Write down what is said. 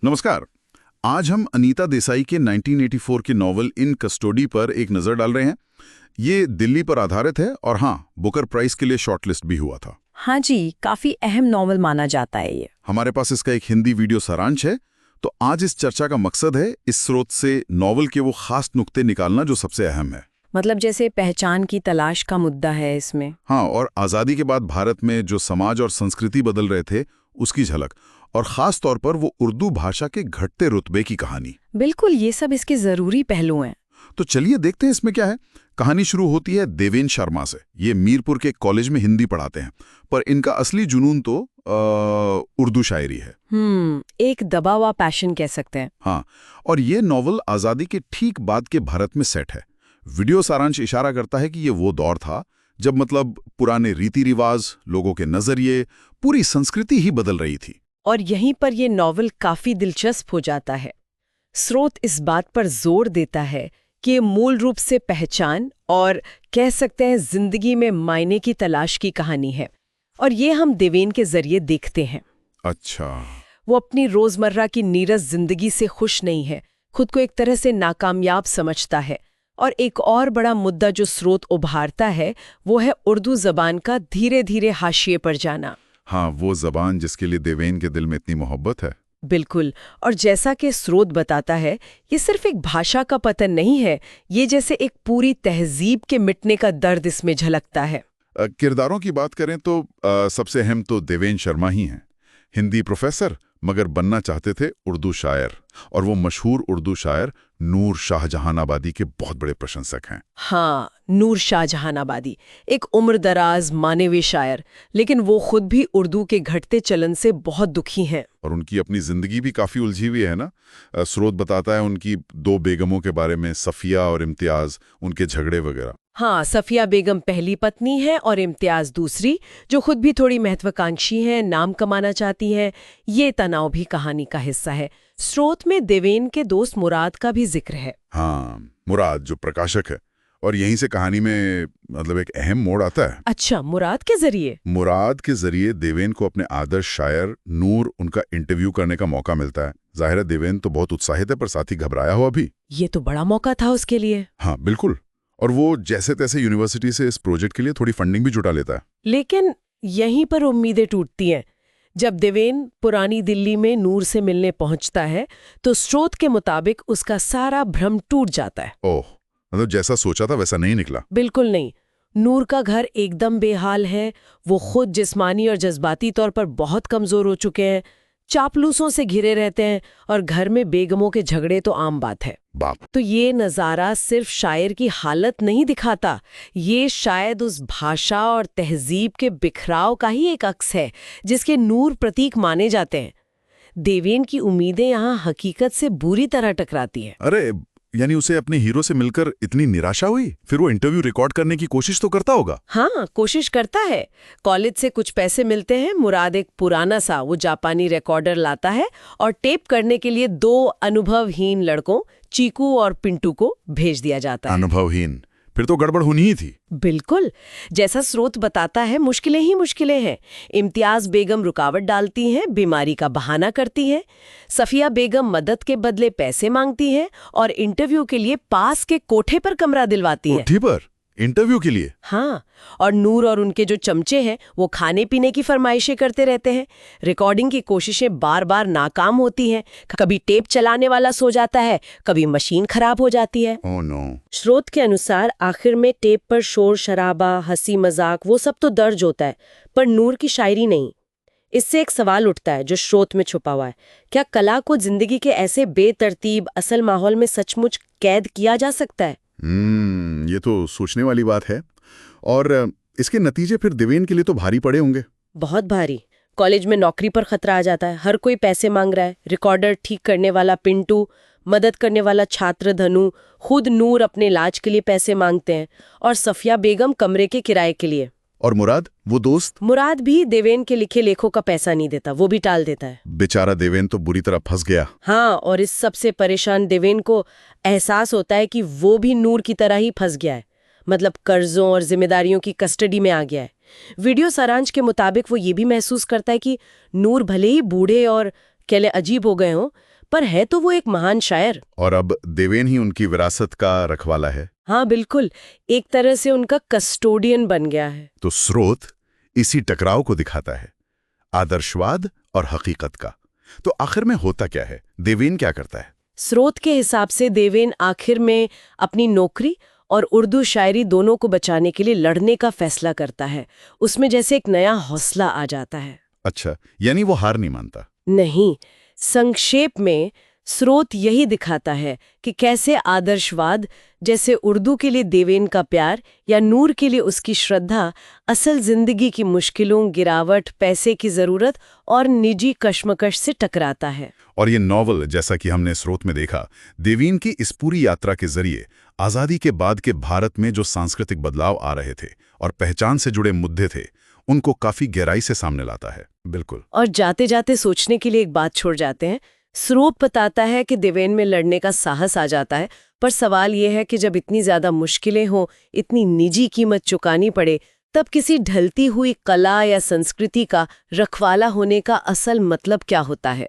नमस्कार। आज हम अनीता देसाई के 1984 के नॉवल इन कस्टडी पर एक नज़र डाल रहे हैं। ये दिल्ली पर आधारित है और हाँ, बुकर प्राइज के लिए शॉर्टलिस्ट भी हुआ था। हाँ जी, काफी अहम नॉवल माना जाता है ये। हमारे पास इसका एक हिंदी वीडियो सारांश है। तो आज इस चर्चा का मकसद है इस स्रोत से नॉवल के वो खास नुक्ते निकालना जो सबसे अहम है। मतलब जैसे पहचान की तलाश का मुद्दा है इसमें। हाँ, और आज़ादी के बाद भारत में जो समाज और संस्कृति बदल रहे थे उसकी झलक, और खास तौर पर वो उर्दू भाषा के घटते रुतबे की कहानी। बिल्कुल, ये सब इसके जरूरी पहलू हैं। तो चलिए देखते हैं इसमें क्या है। कहानी शुरू होती है देवेन शर्मा से। ये मीरपुर के कॉलेज में हिंदी पढ़ाते हैं, पर इनका असली जुनून तो उर्दू शायरी है। एक दबा हुआ पैशन कह सकते हैं। हाँ, और ये नॉवल आज़ादी के ठीक बाद के भारत में सेट है। वीडियो सारांश इशारा करता है कि ये वो दौर था जब मतलब पुराने रीति रिवाज, लोगों के नजरिए, पूरी संस्कृति ही बदल रही थी। और यहीं पर यह नॉवल काफी दिलचस्प हो जाता है। स्रोत इस बात पर जोर देता है कि ये मूल रूप से पहचान और कह सकते हैं जिंदगी में मायने की तलाश की कहानी है, और ये हम देवेन के जरिए देखते हैं। अच्छा। वो अपनी रोजमर्रा की नीरस जिंदगी से खुश नहीं है, खुद को एक तरह से नाकामयाब समझता है। और एक और बड़ा मुद्दा जो स्रोत उभारता है वो है उर्दू जबान का धीरे धीरे हाशिए पर जाना। हाँ, वो जबान जिसके लिए देवेन के दिल में इतनी मोहब्बत है। बिल्कुल, और जैसा कि स्रोत बताता है, ये सिर्फ एक भाषा का पतन नहीं है, ये जैसे एक पूरी तहजीब के मिटने का दर्द इसमें झलकता है। किरदारों की बात करें तो सबसे अहम तो देवेन शर्मा ही हैं। हिंदी प्रोफेसर, मगर बनना चाहते थे उर्दू शायर, और वो मशहूर उर्दू शायर नूर शाहजहानाबादी के बहुत बड़े प्रशंसक हैं। हाँ, नूर शाहजहानाबादी एक उम्रदराज मानवी शायर, लेकिन वो खुद भी उर्दू के घटते चलन से बहुत दुखी हैं। और उनकी अपनी जिंदगी भी काफी उलझी हुई है ना। स्रोत बताता है उनकी दो बेगमों के बारे में, सफिया और इम्तियाज, उनके झगड़े वगैरह। हाँ, सफिया बेगम पहली पत्नी है और इम्तियाज दूसरी, जो खुद भी थोड़ी महत्वाकांक्षी हैं, नाम कमाना चाहती हैं। ये तनाव भी कहानी का हिस्सा है। स्रोत में देवेन के दोस्त मुराद का भी जिक्र है। हाँ, मुराद जो प्रकाशक है, और यहीं से कहानी में मतलब एक अहम मोड़ आता है। अच्छा, मुराद के जरिए देवेन को अपने आदर्श शायर नूर उनका इंटरव्यू करने का मौका मिलता है। जाहिर है देवेन तो बहुत उत्साहित है, पर साथ ही घबराया हुआ भी। ये तो बड़ा मौका था उसके लिए। हाँ बिल्कुल, और वो जैसे तैसे यूनिवर्सिटी से इस प्रोजेक्ट के लिए थोड़ी फंडिंग भी जुटा लेता है। लेकिन यहीं पर उम्मीदें टूटती हैं। जब देवेन पुरानी दिल्ली में नूर से मिलने पहुंचता है तो स्रोत के मुताबिक उसका सारा भ्रम टूट जाता है। ओह, मतलब जैसा सोचा था वैसा नहीं निकला। बिल्कुल नहीं। नूर का घर एकदम बेहाल है। वो खुद जिस्मानी और जज्बाती तौर पर बहुत कमजोर हो चुके हैं, चापलूसों से घिरे रहते हैं, और घर में बेगमों के झगड़े तो आम बात है। बाप। तो ये नज़ारा सिर्फ शायर की हालत नहीं दिखाता, ये शायद उस भाषा और तहजीब के बिखराव का ही एक अक्स है जिसके नूर प्रतीक माने जाते हैं। देवेन की उम्मीदें यहाँ हकीकत से बुरी तरह टकराती हैं। अरे, यानी उसे अपने हीरो से मिलकर इतनी निराशा हुई? फिर वो इंटरव्यू रिकॉर्ड करने की कोशिश तो करता होगा। हाँ, कोशिश करता है। कॉलेज से कुछ पैसे मिलते हैं। मुराद एक पुराना सा वो जापानी रिकॉर्डर लाता है और टेप करने के लिए दो अनुभवहीन लड़कों, चीकू और पिंटू को भेज दिया जाता है। अनुभवहीन? फिर तो गड़बड़ होनी ही थी। बिल्कुल, जैसा स्रोत बताता है, मुश्किलें ही मुश्किलें हैं। इम्तियाज बेगम रुकावट डालती हैं, बीमारी का बहाना करती हैं। सफिया बेगम मदद के बदले पैसे मांगती हैं और इंटरव्यू के लिए पास के कोठे पर कमरा दिलवाती हैं। कोठी पर इंटरव्यू के लिए? हाँ, और नूर और उनके जो चमचे हैं वो खाने पीने की फरमाइशें करते रहते हैं। रिकॉर्डिंग की कोशिशें बार बार नाकाम होती हैं। कभी टेप चलाने वाला सो जाता है, कभी मशीन खराब हो जाती है। Oh no. स्रोत के अनुसार आखिर में टेप पर शोर शराबा, हंसी मजाक, वो सब तो दर्ज होता है, पर नूर की शायरी नहीं। इससे एक सवाल उठता है जो स्रोत में छुपा हुआ है। क्या कला को जिंदगी के ऐसे बेतरतीब असल माहौल में सचमुच कैद किया जा सकता है? ये तो सोचने वाली बात है। और इसके नतीजे फिर देवेन के लिए तो भारी पड़े होंगे। बहुत भारी। कॉलेज में नौकरी पर खतरा आ जाता है। हर कोई पैसे मांग रहा है। रिकॉर्डर ठीक करने वाला पिंटू, मदद करने वाला छात्र धनु, खुद नूर अपने इलाज के लिए पैसे मांगते हैं, और सफिया बेगम कमरे के किराए के लिए। और मुराद, वो दोस्त? मुराद भी देवेन के लिखे लेखों का पैसा नहीं देता, वो भी टाल देता है। बेचारा देवेन तो बुरी तरह फंस गया। हाँ, और इस सब से परेशान देवेन को एहसास होता है कि वो भी नूर की तरह ही फंस गया है। मतलब कर्जों और जिम्मेदारियों की कस्टडी में आ गया है। वीडियो सारांश के मुताबिक वो ये भी महसूस करता है कि नूर भले ही बूढ़े और कहले अजीब हो गए हों, पर है तो वो एक महान शायर। और अब देवेन ही उनकी विरासत का रखवाला है। हाँ बिल्कुल, एक तरह से उनका कस्टोडियन बन गया है। तो स्रोत इसी टकराव को दिखाता है, आदर्शवाद और हकीकत का। तो आखिर में होता क्या है? देवेन क्या करता है? स्रोत के हिसाब से देवेन आखिर में अपनी नौकरी और उर्दू शायरी दोनों को बचाने के लिए लड़ने का फैसला करता है। उसमें जैसे एक नया हौसला आ जाता है। अच्छा, यानी वो हार नहीं मानता। नहीं, संक्षेप में स्रोत यही दिखाता है कि कैसे आदर्शवाद, जैसे उर्दू के लिए देवेन का प्यार या नूर के लिए उसकी श्रद्धा, असल जिंदगी की मुश्किलों, गिरावट, पैसे की जरूरत और निजी कश्मकश से टकराता है। और ये नॉवल, जैसा कि हमने स्रोत में देखा, देवेन की इस पूरी यात्रा के जरिए आज़ादी के बाद के भारत में जो सांस्कृतिक बदलाव आ रहे थे और पहचान से जुड़े मुद्दे थे, उनको काफी गहराई से सामने लाता है। बिल्कुल। और जाते जाते सोचने के लिए एक बात छोड़ जाते हैं। स्रोत बताता है कि देवेन में लड़ने का साहस आ जाता है, पर सवाल यह है कि जब इतनी ज्यादा मुश्किलें हों, इतनी निजी कीमत चुकानी पड़े, तब किसी ढलती हुई कला या संस्कृति का रखवाला होने का असल मतलब क्या होता है।